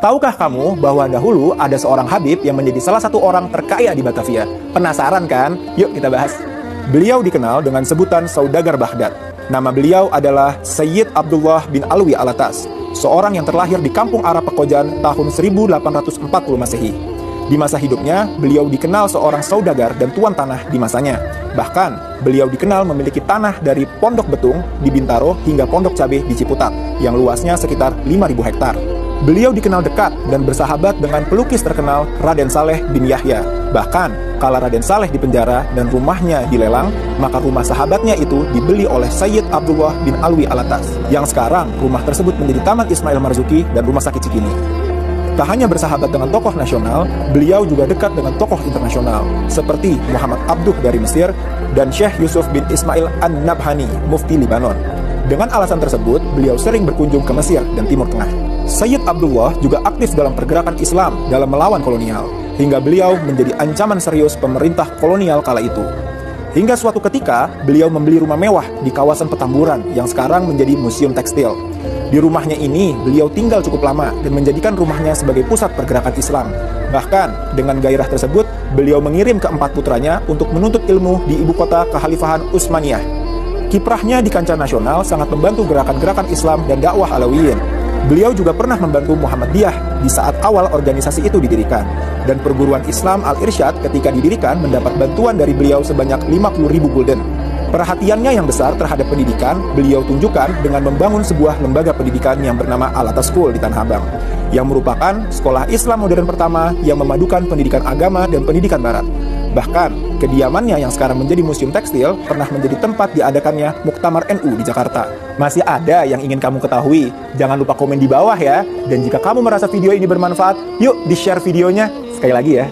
Tahukah kamu bahwa dahulu ada seorang Habib yang menjadi salah satu orang terkaya di Batavia? Penasaran kan? Yuk kita bahas. Beliau dikenal dengan sebutan Saudagar Baghdad. Nama beliau adalah Sayyid Abdullah bin Alwi Alatas, seorang yang terlahir di Kampung Arab Pekojan tahun 1840 Masehi. Di masa hidupnya, beliau dikenal seorang saudagar dan tuan tanah di masanya. Bahkan, beliau dikenal memiliki tanah dari Pondok Betung di Bintaro hingga Pondok Cabe di Ciputat, yang luasnya sekitar 5.000 hektar. Beliau dikenal dekat dan bersahabat dengan pelukis terkenal Raden Saleh bin Yahya. Bahkan, kala Raden Saleh dipenjara dan rumahnya dilelang, maka rumah sahabatnya itu dibeli oleh Sayyid Abdullah bin Alwi Alatas, yang sekarang rumah tersebut menjadi Taman Ismail Marzuki dan Rumah Sakit Cikini. Tak hanya bersahabat dengan tokoh nasional, beliau juga dekat dengan tokoh internasional, seperti Muhammad Abduh dari Mesir dan Syekh Yusuf bin Ismail An-Nabhani, Mufti Libanon. Dengan alasan tersebut, beliau sering berkunjung ke Mesir dan Timur Tengah. Sayyid Abdullah juga aktif dalam pergerakan Islam dalam melawan kolonial, hingga beliau menjadi ancaman serius pemerintah kolonial kala itu. Hingga suatu ketika, beliau membeli rumah mewah di kawasan Petamburan yang sekarang menjadi museum tekstil. Di rumahnya ini, beliau tinggal cukup lama dan menjadikan rumahnya sebagai pusat pergerakan Islam. Bahkan, dengan gairah tersebut, beliau mengirim keempat putranya untuk menuntut ilmu di ibu kota Kekhalifahan Utsmaniyah. Kiprahnya di kancah nasional sangat membantu gerakan-gerakan Islam dan dakwah Alawiyin. Beliau juga pernah membantu Muhammadiyah di saat awal organisasi itu didirikan. Dan perguruan Islam Al-Irsyad ketika didirikan mendapat bantuan dari beliau sebanyak 50.000 gulden. Perhatiannya yang besar terhadap pendidikan, beliau tunjukkan dengan membangun sebuah lembaga pendidikan yang bernama Al-Atas School di Tanah Abang, yang merupakan sekolah Islam modern pertama yang memadukan pendidikan agama dan pendidikan barat. Bahkan, kediamannya yang sekarang menjadi museum tekstil pernah menjadi tempat diadakannya Muktamar NU di Jakarta. Masih ada yang ingin kamu ketahui? Jangan lupa komen di bawah ya. Dan jika kamu merasa video ini bermanfaat, yuk di-share videonya. Sekali lagi ya.